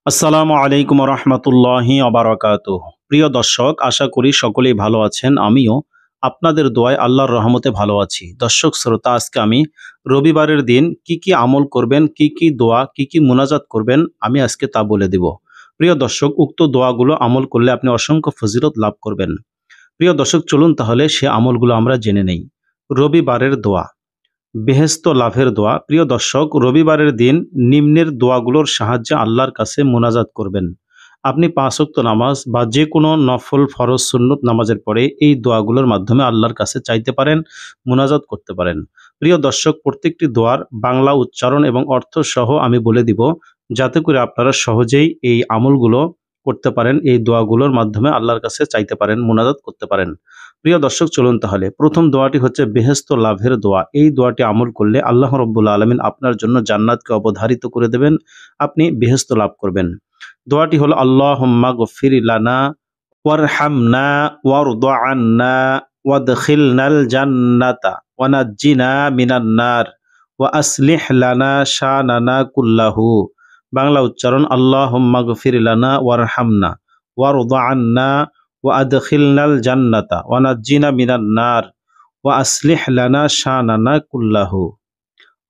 আসসালামু আলাইকুম রহমতুল্লাহি আবারাকাতুহ। প্রিয় দর্শক, আশা করি সকলেই ভালো আছেন। আমিও আপনাদের দোয়ায় আল্লাহর রহমতে ভালো আছি। দর্শক শ্রোতা, আজকে আমি রবিবারের দিন কি কি আমল করবেন, কি কি দোয়া, কি কি মুনাজাত করবেন, আমি আজকে তা বলে দিব। প্রিয় দর্শক, উক্ত দোয়াগুলো আমল করলে আপনি অসংখ্য ফজিলত লাভ করবেন। প্রিয় দর্শক, চলুন তাহলে সে আমলগুলো আমরা জেনে নেই। রবিবারের দোয়া, বেহেশত লাভের দোয়া। প্রিয় দর্শক, রবিবারের দিন নিম্নের দোয়াগুলোর সাহায্যে আল্লাহর কাছে মোনাজাত করবেন। আপনি ৫ ওয়াক্ত নামাজ বা যে কোনো নফল ফরজ সুন্নত নামাজের পরে এই দোয়াগুলোর মাধ্যমে আল্লাহর কাছে চাইতে পারেন, মোনাজাত করতে পারেন। প্রিয় দর্শক, প্রত্যেকটি দোয়ার বাংলা উচ্চারণ এবং অর্থ সহ আমি বলে দিব, যাতে করে আপনারা সহজেই এই আমলগুলো করতে পারেন, এই দোয়াগুলোর মাধ্যমে আল্লাহর কাছে চাইতে পারেন, মোনাজাত করতে পারেন। প্রিয় দর্শক, চলুন তাহলে। প্রথম দোয়াটি হচ্ছে বেহেশত লাভের দোয়া। এই দোয়াটি আমল করলে আল্লাহ রব্বুল আলামিন আপনার জন্য জান্নাতকে অবধারিত করে দেবেন, আপনি বেহেশত লাভ করবেন। দোয়াটি হলো আল্লাহুম্মা গফির লানা ওয়ারহামনা ওয়ারদা আন্না ওয়াদখিলনাল জান্নাতা ওয়া নাজ্জিনা মিনান নার ওয়া আসলিহ লানা শানানা কুল্লাহু। বাংলা উচ্চারণ, আল্লাহুম্মা গফির লানা ওয়ারহামনা ওয়ারদা আন্না ওয়া আদখিলনাল জান্নাতা ওয়া নাজ্জিনা মিনান নার ওয়া আসলিহ লানা শানানা কুল্লাহু।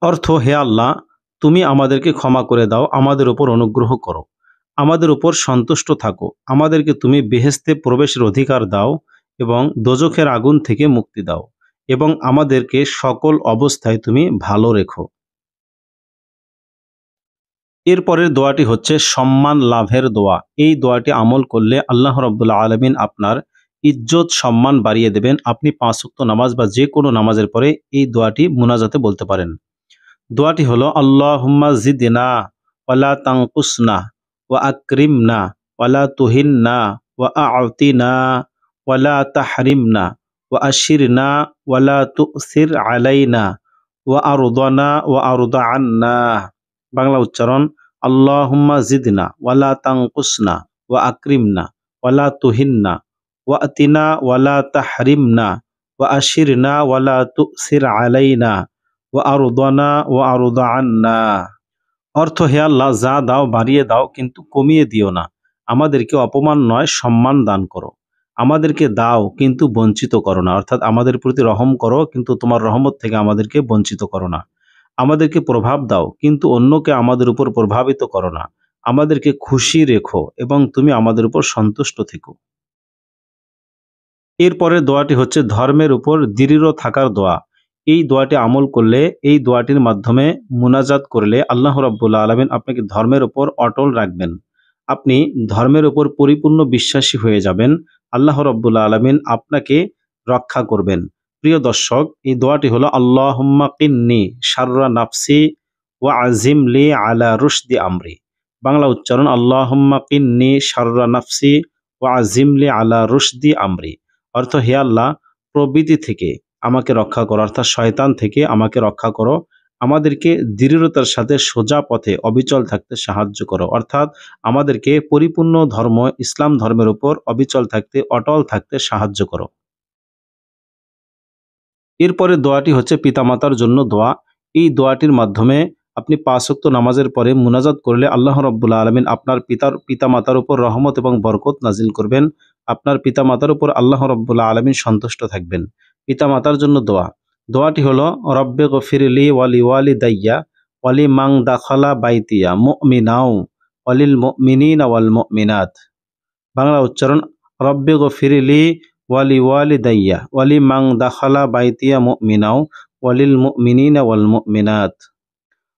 অর্থ: হে আল্লাহ, তুমি আমাদেরকে ক্ষমা করে দাও, আমাদের উপর অনুগ্রহ করো, আমাদের উপর সন্তুষ্ট থাকো, আমাদেরকে তুমি বেহেশতে প্রবেশের অধিকার দাও এবং দোজখের আগুন থেকে মুক্তি দাও, এবং আমাদেরকে সকল অবস্থায় তুমি ভালো রেখো। এরপরের দোয়াটি হচ্ছে সম্মান লাভের দোয়া। এই দোয়াটি আমল করলে আল্লাহ রাব্বুল আলামিন আপনার ইজ্জত সম্মান বাড়িয়ে দেবেন। আপনি ৫ ওয়াক্ত নামাজ বা যে কোনো নামাজের পরে এই দোয়াটি মুনাজাতে বলতে পারেন। দোয়াটি হলো আল্লাহুম্মা জিদনা ওয়ালা তানকুসনা ওয়া আকরিমনা ওয়ালা তুহিননা ওয়া আ'তিনা ওয়ালা তাহরিমনা ওয়া আশিরনা ওয়ালা তুসির আলাইনা ওয়া আরদানা ওয়া আরদা আন্না। বাংলা উচ্চারণ, আল্লাহুম্মা জিদনা ওয়ালা তানকুসনা ওয়া আকরিমনা ওয়ালা তুহিননা ওয়া আতিনা ওয়ালা তাহরিমনা ওয়া আশিরনা ওয়ালা তুসির আলাইনা ওয়া আরদানা ওয়া আরদা আন্না। অর্থ: হে আল্লাহ, যা দাও বাড়িয়ে দাও, কিন্তু কমিয়ে দিও না। আমাদেরকে অপমান নয়, সম্মান দান করো। আমাদেরকে দাও, কিন্তু বঞ্চিত করো না। অর্থাৎ আমাদের প্রতি রহম করো, কিন্তু তোমার রহমত থেকে আমাদেরকে বঞ্চিত করো না। আমাদেরকে প্রভাব দাও, কিন্তু অন্যকে আমাদের উপর প্রভাবিত করো না। আমাদেরকে খুশি রেখো এবং তুমি আমাদের উপর সন্তুষ্ট থেকো। এরপরের দোয়াটি হচ্ছে ধর্মের উপর দৃঢ় থাকার দোয়া। এই দোয়াটি আমল করলে, এই দোয়াটির মাধ্যমে মুনাজাত করলে আল্লাহ রাব্বুল আলামিন আপনাকে ধর্মের উপর অটল রাখবেন। আপনি ধর্মের উপর পরিপূর্ণ বিশ্বাসী হয়ে যাবেন। আল্লাহ রাব্বুল আলামিন আপনাকে রক্ষা করবেন। প্রিয় দর্শক, এই দোয়াটি হলো আল্লাহুম্মা কিন্নি শাররা নাফসি ওয়া আজিম লি আলা রুশদি আমরি। বাংলা উচ্চারণ, আল্লাহুম্মা কিন্নি শাররা নাফসি ওয়া আজিম লি আলা রুশদি আমরি। অর্থ: হে আল্লাহ, প্রবৃত্তি থেকে আমাকে রক্ষা করো, অর্থাৎ শয়তান থেকে আমাকে রক্ষা করো। আমাদেরকে দৃঢ়তার সাথে সোজা পথে অবিচল থাকতে সাহায্য করো, অর্থাৎ আমাদেরকে পরিপূর্ণ ধর্ম ইসলাম ধর্মের উপর অবিচল থাকতে, অটল থাকতে সাহায্য করো। এরপরে দোয়াটি হচ্ছে পিতামাতার জন্য দোয়া। এই দোয়াটির মাধ্যমে আপনি ৫ ওয়াক্ত নামাজের পরে মুনাজাত করলে আল্লাহ রাব্বুল আলামিন আপনার পিতামাতার উপর রহমত এবং বরকত নাজিল করবেন। আপনার পিতামাতার উপর আল্লাহ রাব্বুল আলামিন সন্তুষ্ট থাকবেন। পিতামাতার জন্য দোয়া। দোয়াটি হলো রব্বে গফিরলি ওয়ালি ওয়ালিদাইয়া ওয়ালি মাং দাখালা বাইতিয়া মুমিনাও ওয়ালিল মুমিনিনা ওয়াল মুমিনাত। বাংলা উচ্চারণ, রব্বে গফিরলি ওয়ালি ওয়ালিদাইয়া ওয়ালি মাং দাখালা বাইতিয়া মুমিনাও ওয়ালিল মুমিনিনা ওয়াল মুমিনাত।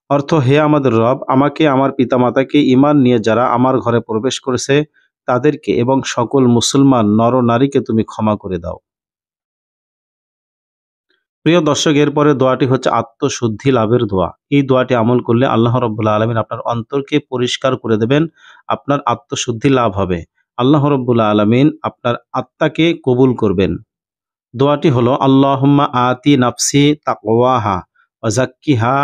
অর্থ: হে আমাদের রব, আমাকে, আমার পিতামাতাকে, ঈমান নিয়ে যারা আমার ঘরে প্রবেশ করেছে তাদেরকে এবং সকল মুসলমান নর নারীকে তুমি ক্ষমা করে দাও। প্রিয় দর্শক, এরপরে দোয়াটি হচ্ছে আত্মশুদ্ধি লাভের দোয়া। এই দোয়াটি আমল করলে আল্লাহ রাব্বুল আলামিন আপনার অন্তরকে পরিষ্কার করে দেবেন, আপনার আত্মশুদ্ধি লাভ হবে। আল্লাহ রাব্বুল আলামিন আপনার আত্মাকে কবুল করবেন। দোয়াটি হলো আল্লাহুম্মা আতি নাফসি তাকওয়াহা ওয়া যাক্কিহা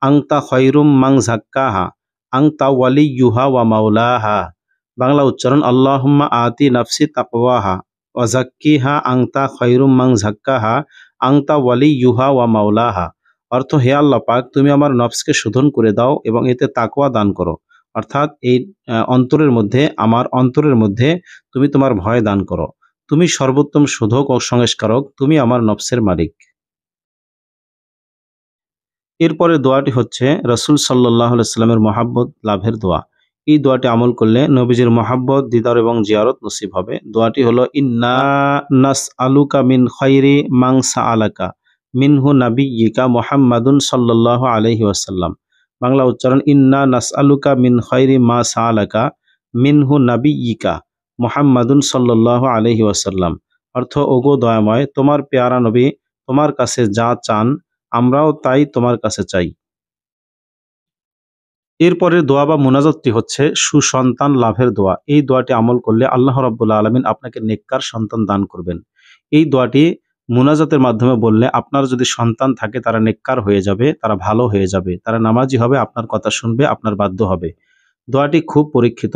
আনতা খায়রুম মান যাক্কাহা আনতা ওয়ালিয়্যুহা ওয়া মাওলাহা। বাংলা উচ্চারণ, আল্লাহুম্মা আতি নাফসি তাকওয়াহা ওয়া যাক্কিহা আনতা খায়রুম মান যাক্কাহা আনতা ওয়ালিয়্যুহা ওয়া মাওলাহা। অর্থ: হে আল্লাহ পাক, তুমি আমার নফসকে শোধন করে দাও এবং এতে তাকওয়া দান করো, অর্থাৎ এই অন্তরের মধ্যে, আমার অন্তরের মধ্যে তুমি তোমার ভয় দান করো। তুমি সর্বোত্তম শোধক ও সংস্কারক, তুমি আমার নফসের মালিক। এরপরে দোয়াটি হচ্ছে রাসূল সাল্লাল্লাহু আলাইহি ওয়াসাল্লামের মহাব্বত লাভের দোয়া। এই দোয়াটি আমল করলে নবীজির মহাব্বত, দিদার এবং জিয়ারত নসিব হবে। দোয়াটি হলো ইন্না নাসআলুকা মিন খায়রি মান সাআলাকা মিনহু নাবিয়্যিকা মুহাম্মাদুন সাল্লাল্লাহু আলাইহি ওয়াসাল্লাম। বাংলা উচ্চারণ, ইন্না নাসআলুকা মিন খায়রি মা সাআলাকা মিনহু নাবিয়্যিকা মুহাম্মাদুন সাল্লাল্লাহু আলাইহি ওয়াসাল্লাম। অর্থ, ওগো দয়াময়, তোমার পেয়ারা নবী তোমার কাছে যা চান আমরাও তাই তোমার কাছে চাই। এরপরের দোয়া বা মুনাজাতটি হচ্ছে সুসন্তান লাভের দোয়া। এই দোয়াটি আমল করলে আল্লাহ রাব্বুল আলামিন আপনাকে নেককার সন্তান দান করবেন। এই দোয়াটি মুনাজাতের মাধ্যমে বললে আপনার যদি সন্তান থাকে তারা নেককার হয়ে যাবে, তারা ভালো হয়ে যাবে, তারা নামাজি হবে, আপনার কথা শুনবে, আপনার বাধ্য হবে। দোয়াটি খুব পরীক্ষিত।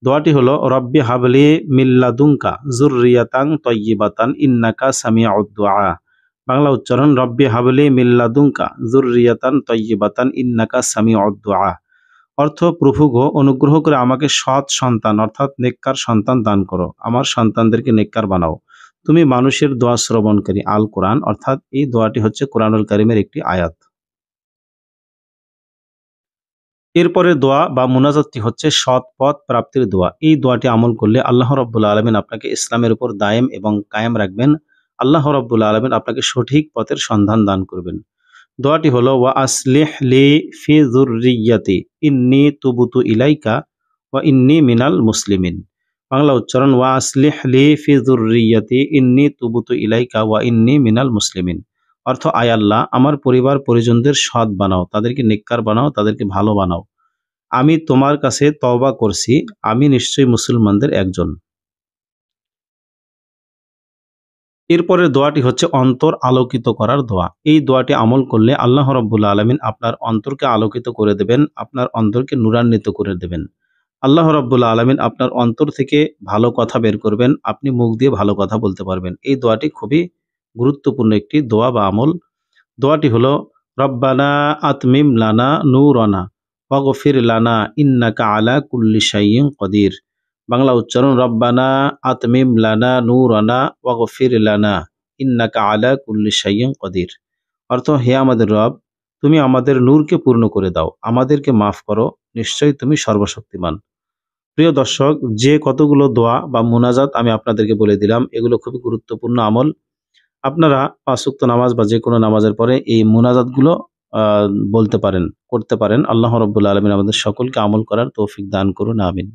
দোয়াটি হলো রব্বি হাবলি মিল্লাদুনকা যুররিয়াতান তাইয়্যিবাতান ইন্নাকা সামিউদ দুআ। বাংলা উচ্চারণ, রব্বি হাবলি মিল্লাদুনকা যুররিয়াতান তাইয়্যিবাতান ইন্নাকা সামিউদ দুআ। অর্থ, প্রভু গো, অনুগ্রহ করে আমাকে সৎ সন্তান অর্থাৎ নেককার সন্তান দান করো, আমার সন্তানদেরকে নেককার বানাও, তুমি মানুষের দোয়া শ্রবণকারী। আল কোরআন, অর্থাৎ এই দোয়াটি হচ্ছে কোরআনুল কারীমের একটি আয়াত। এরপরে দোয়া বা মুনাজাতটি হচ্ছে সৎ পথ প্রাপ্তির দোয়া। এই দোয়াটি আমল করলে আল্লাহ রাব্বুল আলামিন আপনাকে ইসলামের উপর দায়েম এবং কায়েম রাখবেন। আল্লাহ রাব্বুল আলামিন আপনাকে সঠিক পথের সন্ধান দান করবেন। দোয়াটি হলো ওয়া আসলিহ লি ফি যুররিয়্যাতি ইন্নী তুবতু ইলাইকা ওয়া ইন্নী মিনাল মুসলিমিন। বাংলা উচ্চারণ, ওয়া আসলিহ লি ফি যুররিয়্যাতি ইন্নী তুবতু ইলাইকা ওয়া ইন্নী মিনাল মুসলিমিন। অর্থ, আয় আল্লাহ, আমার পরিবার পরিজনদের সৎ বানাও, তাদেরকে নেককার বানাও, তাদেরকে ভালো বানাও। আমি তোমার কাছে তওবা করছি, আমি নিশ্চয়ই মুসলমানদের একজন। এরপরের দোয়াটি হচ্ছে অন্তর আলোকিত করার দোয়া। এই দোয়াটি আমল করলে আল্লাহ রাব্বুল আলামিন আপনার অন্তরকে আলোকিত করে দেবেন, আপনার অন্তরকে নূরান্বিত করে দেবেন। আল্লাহ রাব্বুল আলামিন আপনার অন্তর থেকে ভালো কথা বের করবেন, আপনি মুখ দিয়ে ভালো কথা বলতে পারবেন। এই দোয়াটি খুবই গুরুত্বপূর্ণ একটি দোয়া বা আমল। দোয়াটি হলো রব্বানা আতমিম লানা নূরানা ওয়াগফির লানা ইন্নাকা আলা কুল্লি শাইইন কদির। বাংলা উচ্চারণ, রব্বানা আতমিম লানা নূরানা ওয়াগফির লানা ইন্নাকা আলা কুল্লি শাইইন কদির। অর্থ, হে আমাদের রব, তুমি আমাদের নূরকে পূর্ণ করে দাও, আমাদেরকে মাফ করো, নিশ্চয়ই তুমি সর্বশক্তিমান। প্রিয় দর্শক, যে কতগুলো দোয়া বা মুনাজাত আমি আপনাদেরকে বলে দিলাম, এগুলো খুবই গুরুত্বপূর্ণ আমল। আপনারা ৫ ওয়াক্ত নামাজ বা যেকোনো নামাজের পরে এই মুনাজাতগুলো আ বলতে পারেন, করতে পারেন। আল্লাহ রাব্বুল আলামিন আমাদের সকলকে আমল করার তৌফিক দান করুন। আমিন।